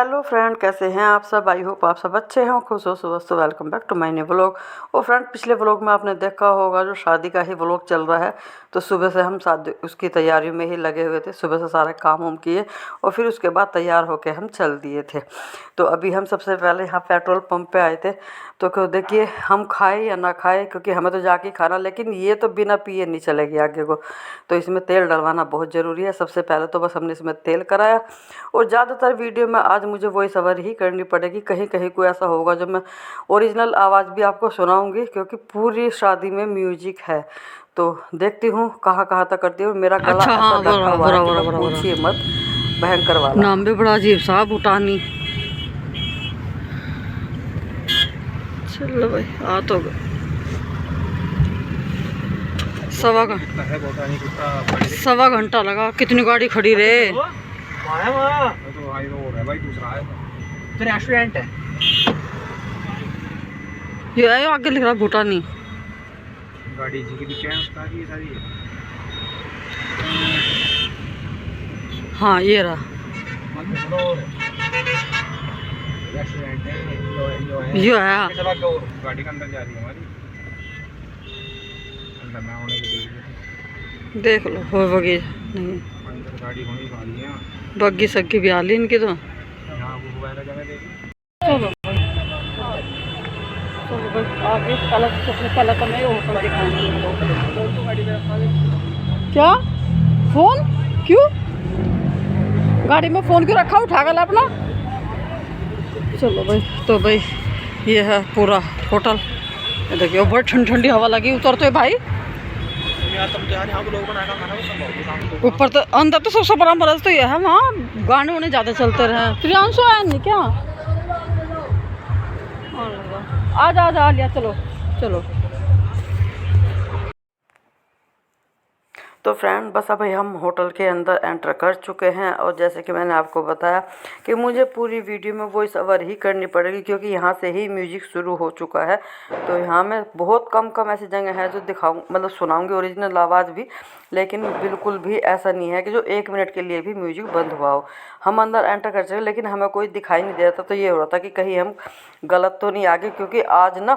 Hello friend, कैसे हैं आप सब। आई होप आप सब अच्छे हैं, खुश हो सुबह। Welcome back to my new vlog. और फ्रेंड, पिछले व्लॉग में आपने देखा होगा जो शादी का ही व्लॉग चल रहा है। तो सुबह से हम शादी उसकी तैयारियों में ही लगे हुए थे। सुबह से सारे काम वाम किए और फिर उसके बाद तैयार होकर हम चल दिए थे। तो अभी हम सबसे पहले यहाँ पेट्रोल पंप पे आए थे। तो क्यों देखिए, हम खाए या ना खाए, क्योंकि हमें तो जाके खाना, लेकिन ये तो बिना पिए नहीं चलेगी आगे को। तो इसमें तेल डलवाना बहुत ज़रूरी है। सबसे पहले तो बस हमने इसमें तेल कराया। और ज़्यादातर वीडियो में आज मुझे वॉइस ओवर ही करनी पड़ेगी। कहीं कहीं कोई ऐसा होगा जो मैं ओरिजिनल आवाज़ भी आपको सुनाऊंगी, क्योंकि पूरी शादी में म्यूजिक है। तो देखती हूँ कहाँ कहाँ तक करती हूँ। मेरा गला अच्छा, ऐसा हाँ, ढका हुआ है कि बराबर पूछिए मत, भयंकर वाला। नाम भी बड़ा अजीब सा भूटानी। चलो भाई, आ तो गए। सवा घंटा लगा। कितनी गाड़ी खड़ी रे। रेस्टोरेंट है ये आगे लिख रहा भूटानी। गाड़ी जी की सारी। हाँ, ये रहा। रेस्टोरेंट है ये है। गाड़ी के अंदर जा रही है हमारी। अंदर ना होने की देख लो हो बगी नहीं, अंदर गाड़ी होनी वाली है। बग्गी सग्गी भी आली इनकी तो। यहाँ वो हुआ है जगह देखी। चलो चलो भाई आगे। सबसे पहले तो मैं होटल दिखाऊंगी। क्या फोन क्यों गाड़ी में फोन क्यों रखा, उठा कर अपना। चलो भाई, तो भाई ये है पूरा होटल। ये देखिए बहुत ठंडी ठंडी हवा लगी। उतरते भाई ऊपर। तो अंदर तो सबसे बड़ा मरज तो ये है, वहाँ गाने वाने ज़्यादा चलते रहे। प्रियांशु आया नहीं क्या? आ लिया। चलो चलो। तो फ्रेंड, बस अभी हम होटल के अंदर एंटर कर चुके हैं। और जैसे कि मैंने आपको बताया कि मुझे पूरी वीडियो में वॉइस ओवर ही करनी पड़ेगी, क्योंकि यहाँ से ही म्यूजिक शुरू हो चुका है। तो यहाँ में बहुत कम ऐसी जगह है जो दिखाऊँ, मतलब सुनाऊँगी ओरिजिनल आवाज़ भी। लेकिन बिल्कुल भी ऐसा नहीं है कि जो 1 मिनट के लिए भी म्यूजिक बंद हुआ हो। हम अंदर एंटर कर चुके, लेकिन हमें कोई दिखाई नहीं दे रहा था। तो ये हो रहा था कि कहीं हम गलत तो नहीं आ गए, क्योंकि आज ना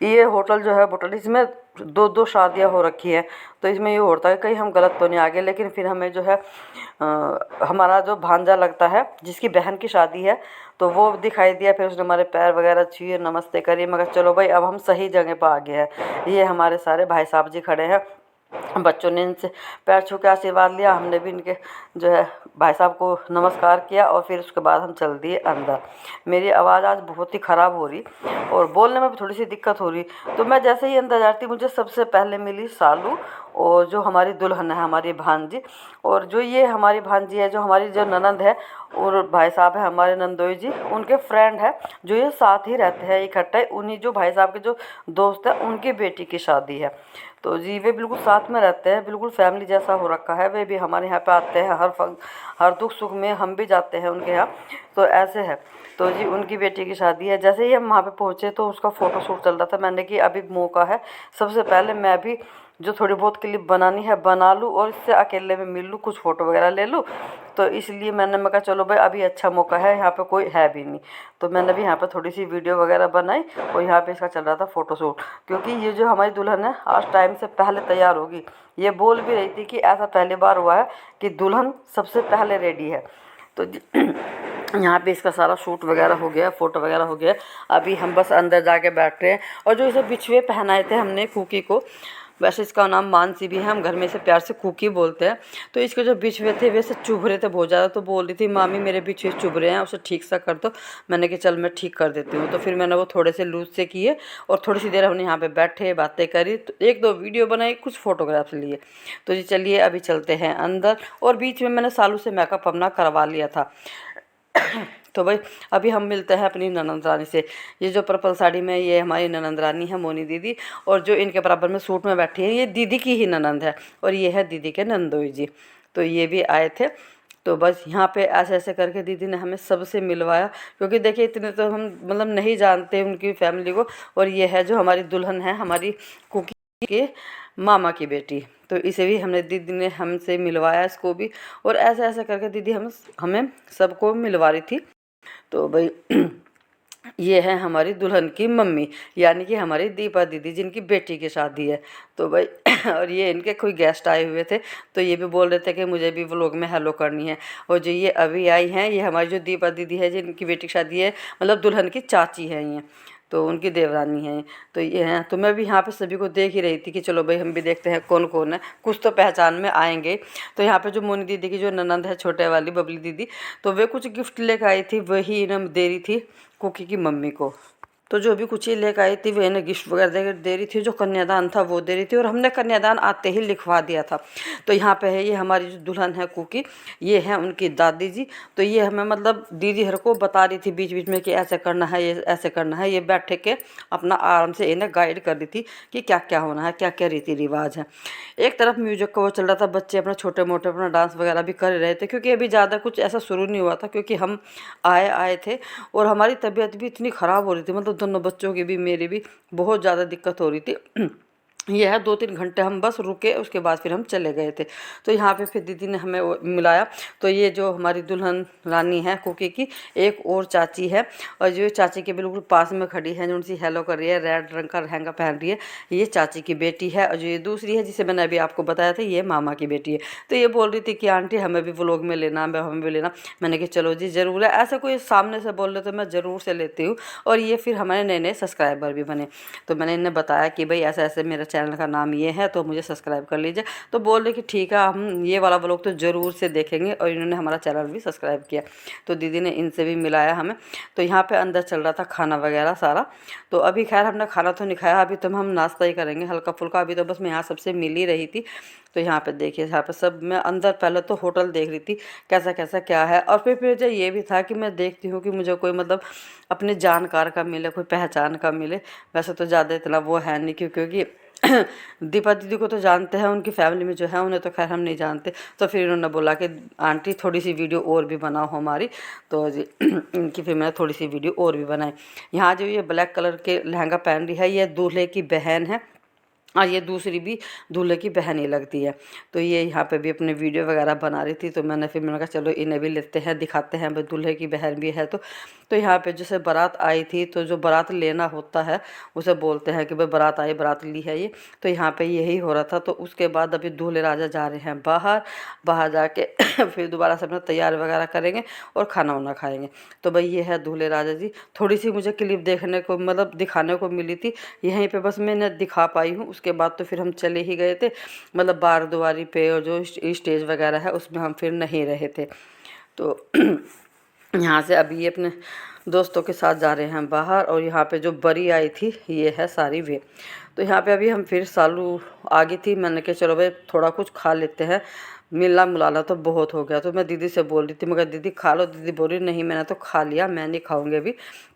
ये होटल जो है होटल, इसमें 2 शादियाँ हो रखी हैं। तो इसमें ये होता है कहीं हम गलत तो नहीं आ गए। लेकिन फिर हमें जो है हमारा जो भांजा लगता है, जिसकी बहन की शादी है, तो वो दिखाई दिया। फिर उसने हमारे पैर वगैरह छुए, नमस्ते करिए। मगर चलो भाई, अब हम सही जगह पर आ गए हैं। ये हमारे सारे भाई साहब जी खड़े हैं। बच्चों ने इनसे पैर छू के आशीर्वाद लिया। हमने भी इनके जो है भाई साहब को नमस्कार किया। और फिर उसके बाद हम चल दिए अंदर। मेरी आवाज़ आज बहुत ही ख़राब हो रही और बोलने में भी थोड़ी सी दिक्कत हो रही। तो मैं जैसे ही अंदर जाती, मुझे सबसे पहले मिली सालू, और जो हमारी दुल्हन है, हमारी भांजी। और जो ये हमारी भांजी है, जो हमारी जो ननंद है, और भाई साहब है हमारे नंदोई जी, उनके फ्रेंड है, जो ये साथ ही रहते हैं इकट्ठे। उन्हीं जो भाई साहब के जो दोस्त है, उनकी बेटी की शादी है। तो जी वे बिल्कुल साथ में रहते हैं, बिल्कुल फैमिली जैसा हो रखा है। वे भी हमारे यहाँ पे आते हैं, हर दुख सुख में हम भी जाते हैं उनके यहाँ। तो ऐसे है। तो जी उनकी बेटी की शादी है। जैसे ही हम वहाँ पे पहुँचे तो उसका फ़ोटो शूट चल रहा था। मैंने कि अभी मौका है, सबसे पहले मैं भी जो थोड़ी बहुत क्लिप बनानी है बना लूँ, और इससे अकेले में मिल लूँ, कुछ फ़ोटो वगैरह ले लूँ। तो इसलिए मैं कहा चलो भाई, अभी अच्छा मौका है, यहाँ पे कोई है भी नहीं। तो मैंने भी यहाँ पे थोड़ी सी वीडियो वगैरह बनाई, और यहाँ पे इसका चल रहा था फ़ोटोशूट। क्योंकि ये जो हमारी दुल्हन है, आज टाइम से पहले तैयार होगी। ये बोल भी रही थी कि ऐसा पहली बार हुआ है कि दुल्हन सबसे पहले रेडी है। तो यहाँ पे इसका सारा शूट वगैरह हो गया, फ़ोटो वगैरह हो गया। अभी हम बस अंदर जाके बैठ रहे हैं। और जो इसे बिछुए पहनाए थे हमने कुकी को, वैसे इसका नाम मानसी भी है, हम घर में इसे प्यार से कुकी बोलते हैं। तो इसके जो बिछुए थे वैसे चुभ रहे थे बहुत ज़्यादा। तो बोल रही थी, मामी मेरे बिछुए चुभ रहे हैं, उसे ठीक सा कर दो। मैंने कहा चल मैं ठीक कर देती हूँ। तो फिर मैंने वो थोड़े से लूज से किए, और थोड़ी सी देर हमने यहाँ पे बैठे, बातें करी, तो 1-2 वीडियो बनाई, कुछ फ़ोटोग्राफ्स लिए। तो जी चलिए अभी चलते हैं अंदर। और बीच में मैंने सालू से मेकअप अपना करवा लिया था। तो भाई अभी हम मिलते हैं अपनी ननंद रानी से। ये जो पर्पल साड़ी में, ये हमारी ननंद रानी है, मोनी दीदी। और जो इनके बराबर में सूट में बैठी है, ये दीदी की ही ननंद है। और ये है दीदी के नंदोई जी। तो ये भी आए थे। तो बस यहाँ पे ऐसे ऐसे करके दीदी ने हमें सबसे मिलवाया, क्योंकि देखिए इतने तो हम मतलब नहीं जानते उनकी फैमिली को। और ये है जो हमारी दुल्हन है, हमारी कुकी के मामा की बेटी। तो इसे भी हमने दीदी ने हमसे मिलवाया, इसको भी। और ऐसे ऐसे करके दीदी हमें सबको मिलवा रही थी। तो भाई ये है हमारी दुल्हन की मम्मी, यानी कि हमारी दीपा दीदी जिनकी बेटी की शादी है। तो भाई और ये इनके कोई गेस्ट आए हुए थे, तो ये भी बोल रहे थे कि मुझे भी व्लॉग में हेलो करनी है। और जो ये अभी आई हैं, ये हमारी जो दीपा दीदी है जिनकी बेटी की शादी है, मतलब दुल्हन की चाची है ये, तो उनकी देवरानी है। तो ये हैं, तो मैं भी यहाँ पे सभी को देख ही रही थी कि चलो भाई हम भी देखते हैं कौन कौन है, कुछ तो पहचान में आएंगे। तो यहाँ पे जो मोनी दीदी की जो ननंद है, छोटे वाली बबली दीदी, तो वे कुछ गिफ्ट लेकर आई थी, वही इन्हें दे रही थी कुकी की मम्मी को। तो जो भी कुछ ये लेकर आई थी वह इन्हें गिफ्ट वगैरह दे रही थी, जो कन्यादान था वो दे रही थी, और हमने कन्यादान आते ही लिखवा दिया था। तो यहाँ पे है ये हमारी जो दुल्हन है कुकी, ये है उनकी दादी जी। तो ये हमें मतलब दीदी हर को बता रही थी बीच बीच में कि ऐसे करना है, ये ऐसे करना है, ये बैठे के अपना आराम से इन्हें गाइड कर रही थी कि क्या क्या होना है, क्या क्या रीति रिवाज है। एक तरफ म्यूजिक का वो चल रहा था, बच्चे अपना छोटे मोटे अपना डांस वगैरह भी कर रहे थे, क्योंकि अभी ज़्यादा कुछ ऐसा शुरू नहीं हुआ था, क्योंकि हम आए थे और हमारी तबीयत भी इतनी ख़राब हो रही थी, मतलब दोनों बच्चों की भी मेरी भी बहुत ज़्यादा दिक्कत हो रही थी। ये है 2-3 घंटे हम बस रुके, उसके बाद फिर हम चले गए थे। तो यहाँ पे फिर दीदी ने हमें मिलाया। तो ये जो हमारी दुल्हन रानी है कुकी की, एक और चाची है, और जो चाची के बिल्कुल पास में खड़ी है, जो उनसे हेलो कर रही है, रेड रंग का लहंगा पहन रही है, ये चाची की बेटी है। और जो ये दूसरी है जिसे मैंने अभी आपको बताया था, ये मामा की बेटी है। तो ये बोल रही थी कि आंटी हमें भी व्लॉग में लेना, हमें भी लेना। मैंने कहा चलो जी ज़रूर है, ऐसे कोई सामने से बोल रहे तो मैं ज़रूर से लेती हूँ। और ये फिर हमारे नए नए सब्सक्राइबर भी बने, तो मैंने इन्हें बताया कि भाई ऐसे ऐसे मेरा चैनल का नाम ये है, तो मुझे सब्सक्राइब कर लीजिए। तो बोल रहे कि ठीक है, हम ये वाला व्लॉग तो ज़रूर से देखेंगे, और इन्होंने हमारा चैनल भी सब्सक्राइब किया। तो दीदी ने इनसे भी मिलाया हमें। तो यहाँ पे अंदर चल रहा था खाना वगैरह सारा। तो अभी खैर हमने खाना तो नहीं खाया, अभी तो हम नाश्ता ही करेंगे हल्का फुल्का। अभी तो बस मैं यहाँ सबसे मिल ही रही थी। तो यहाँ पे देखिए, यहाँ पे सब मैं अंदर पहले तो होटल देख रही थी कैसा कैसा क्या है, और फिर जो ये भी था कि मैं देखती हूँ कि मुझे कोई मतलब अपने जानकार का मिले, कोई पहचान का मिले। वैसे तो ज़्यादा इतना वो है नहीं, क्योंकि दीपा दीदी को तो जानते हैं, उनकी फैमिली में जो है उन्हें तो खैर हम नहीं जानते। तो फिर इन्होंने बोला कि आंटी थोड़ी सी वीडियो और भी बनाओ हमारी। तो जी इनकी फिर मैंने थोड़ी सी वीडियो और भी बनाई। यहाँ जो ये ब्लैक कलर के लहंगा पहन रही है, ये दूल्हे की बहन है, और ये दूसरी भी दूल्हे की बहन ही लगती है। तो ये यहाँ पे भी अपने वीडियो वगैरह बना रही थी। तो मैंने कहा चलो इन्हें भी लेते हैं, दिखाते हैं, भाई दूल्हे की बहन भी है। तो यहाँ पे जैसे बारात आई थी, तो जो बारात लेना होता है उसे बोलते हैं कि भाई बारात आई, बारात ली है ये। तो यहाँ पे यही हो रहा था। तो उसके बाद अभी दूल्हे राजा जा रहे हैं बाहर जाके फिर दोबारा से अपना तैयार वगैरह करेंगे और खाना वाना खाएंगे। तो भाई ये है दूल्हे राजा जी। थोड़ी सी मुझे क्लिप देखने को मतलब दिखाने को मिली थी, यहीं पे बस मैंने दिखा पाई हूँ। उसके बाद तो फिर हम चले ही गए थे, मतलब बारदुआरी पे, और जो स्टेज वगैरह है उसमें हम फिर नहीं रहे थे। तो यहाँ से अभी ये अपने दोस्तों के साथ जा रहे हैं बाहर। और यहाँ पे जो बरी आई थी ये है सारी वे। तो यहाँ पे अभी हम फिर सालू आ गई थी। मैंने कहा चलो भाई थोड़ा कुछ खा लेते हैं, मिलना मिलाना तो बहुत हो गया। तो मैं दीदी से बोल रही थी, मगर दीदी खा लो। दीदी बोल रही नहीं मैंने तो खा लिया, मैं नहीं खाऊंगी अभी।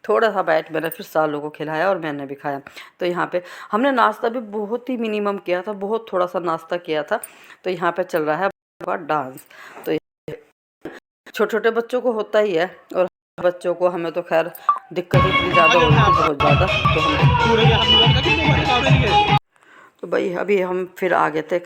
थोड़ा सा बैठ मैंने फिर सालों को खिलाया और मैंने भी खाया। तो यहाँ पे हमने नाश्ता भी बहुत ही मिनिमम किया था, बहुत थोड़ा सा नाश्ता किया था। तो यहाँ पे चल रहा है डांस। तो छोटे छोटे बच्चों को होता ही है, और बच्चों को हमें तो खैर दिक्कत इतनी ज़्यादा हो रही थी, बहुत ज़्यादा। तो भाई अभी हम फिर आ गए थे,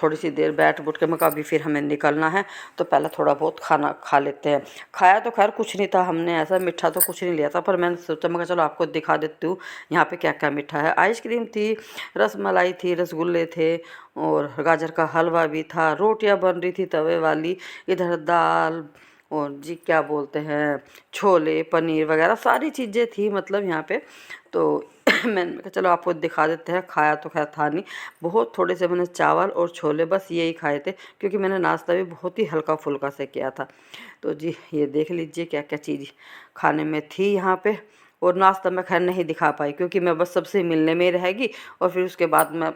थोड़ी सी देर बैठ बुठ के, मगर अभी फिर हमें निकलना है। तो पहले थोड़ा बहुत खाना खा लेते हैं। खाया तो खैर कुछ नहीं था, हमने ऐसा मीठा तो कुछ नहीं लिया था, पर मैंने सोचा मगर चलो आपको दिखा देती हूँ यहाँ पे क्या क्या मीठा है। आइसक्रीम थी, रसमलाई थी, रसगुल्ले थे, और गाजर का हलवा भी था, रोटियां बन रही थी तवे वाली, इधर दाल, और जी क्या बोलते हैं, छोले, पनीर वगैरह सारी चीज़ें थी मतलब यहाँ पे। तो मैंने कहा चलो आपको दिखा देते हैं। खाया तो खैर था नहीं, बहुत थोड़े से मैंने चावल और छोले बस यही खाए थे, क्योंकि मैंने नाश्ता भी बहुत ही हल्का फुल्का से किया था। तो जी ये देख लीजिए क्या क्या चीज़ खाने में थी यहाँ पे। और नाश्ता मैं खैर नहीं दिखा पाई, क्योंकि मैं बस सबसे मिलने में ही रहेगी, और फिर उसके बाद मैं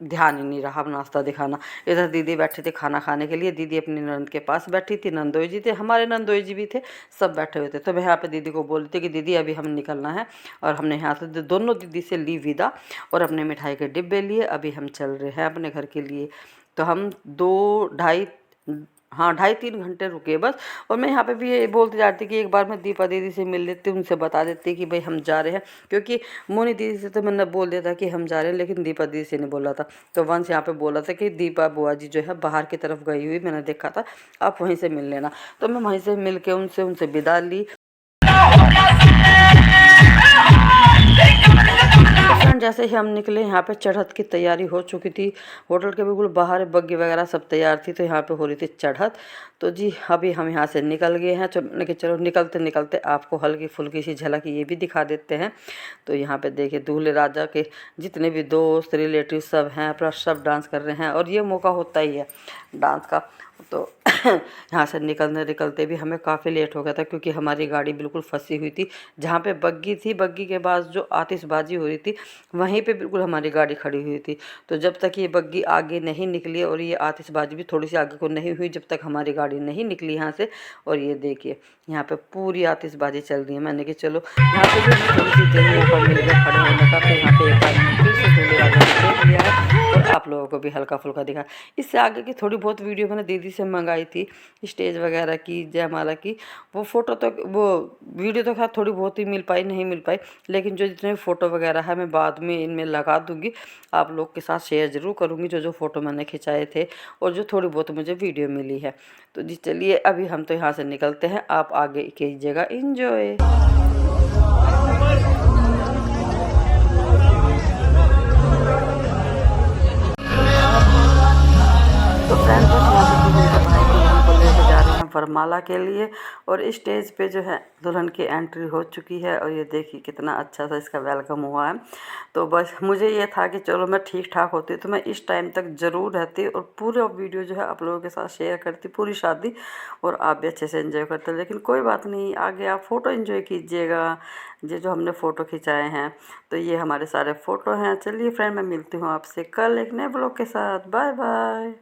ध्यान ही नहीं रहा नाश्ता दिखाना। इधर दीदी बैठे थे खाना खाने के लिए, दीदी अपनी नंद के पास बैठी थी, नंदोई जी थे, हमारे नंदोई जी भी थे, सब बैठे हुए थे। तो मैं यहाँ पे दीदी को बोल रही थी कि दीदी अभी हम निकलना है। और हमने यहाँ से दोनों दीदी से ली विदा, और अपने मिठाई के डिब्बे लिए अभी हम चल रहे हैं अपने घर के लिए। तो हम 2-2.5 घंटे रुके बस। और मैं यहाँ पे भी ये बोलती जाती कि एक बार मैं दीपा दीदी से मिल लेती, उनसे बता देती कि भाई हम जा रहे हैं, क्योंकि मोनी दीदी से तो मैंने बोल दिया था कि हम जा रहे हैं, लेकिन दीपा दीदी से नहीं बोला था। तो वंश यहाँ पे बोला था कि दीपा बुआ जी जो है बाहर की तरफ गई हुई मैंने देखा था, आप वहीं से मिल लेना। तो मैं वहीं से मिल के उनसे विदा ली। फ्रेंड जैसे ही हम निकले यहाँ पे चढ़त की तैयारी हो चुकी थी। होटल के बिल्कुल बाहर बग्गी वगैरह सब तैयार थी, तो यहाँ पे हो रही थी चढ़त। तो जी अभी हम यहाँ से निकल गए हैं। चलो निकलते निकलते आपको हल्की फुल्की सी झलक ये भी दिखा देते हैं। तो यहाँ पे देखिए दूल्हे राजा के जितने भी दोस्त रिलेटिव सब हैं अपना सब डांस कर रहे हैं, और ये मौका होता ही है डांस का। तो यहाँ से निकलते भी हमें काफ़ी लेट हो गया था, क्योंकि हमारी गाड़ी बिल्कुल फंसी हुई थी। जहाँ पे बग्गी थी, बग्गी के पास जो आतिशबाजी हो रही थी वहीं पे बिल्कुल हमारी गाड़ी खड़ी हुई थी। तो जब तक ये बग्गी आगे नहीं निकली और ये आतिशबाजी भी थोड़ी सी आगे को नहीं हुई, जब तक हमारी गाड़ी नहीं निकली यहाँ से। और ये देखिए यहाँ पे पूरी आतिशबाजी चल रही है। मैंने कि चलो यहाँ पे भी थोड़ी सी देर मौका मिल गया खड़े होने का, तो यहाँ पे एक बार फिर से दूल्हे राजा ने देख लिया है और आप लोगों को भी हल्का फुल्का दिखा। इससे आगे की थोड़ी बहुत वीडियो मैंने दीदी से मंगाई थी, स्टेज वगैरह की, जयमाला की। वो फ़ोटो तो वो वीडियो तो खैर थोड़ी बहुत ही नहीं मिल पाई, लेकिन जो जितने फ़ोटो वगैरह है मैं बाद में इनमें लगा दूँगी, आप लोग के साथ शेयर ज़रूर करूँगी जो फ़ोटो मैंने खिंचाए थे और जो थोड़ी बहुत मुझे वीडियो मिली है। तो जी चलिए अभी हम तो यहाँ से निकलते हैं, आप आगे कीजिएगा इंजॉय। तो फ्रेंड बस यहाँ से दुल्हन को लेके जा रहे हैं वरमाला के लिए, और स्टेज पे जो है दुल्हन की एंट्री हो चुकी है। और ये देखिए कितना अच्छा सा इसका वेलकम हुआ है। तो बस मुझे ये था कि चलो मैं ठीक ठाक होती तो मैं इस टाइम तक ज़रूर रहती और पूरा वीडियो जो है आप लोगों के साथ शेयर करती पूरी शादी, और आप भी अच्छे से एंजॉय करते। लेकिन कोई बात नहीं, आगे आप फ़ोटो एंजॉय कीजिएगा। ये जो हमने फ़ोटो खिंचाए हैं, तो ये हमारे सारे फ़ोटो हैं। चलिए फ्रेंड मैं मिलती हूँ आपसे कल एक नए ब्लॉग के साथ। Bye bye.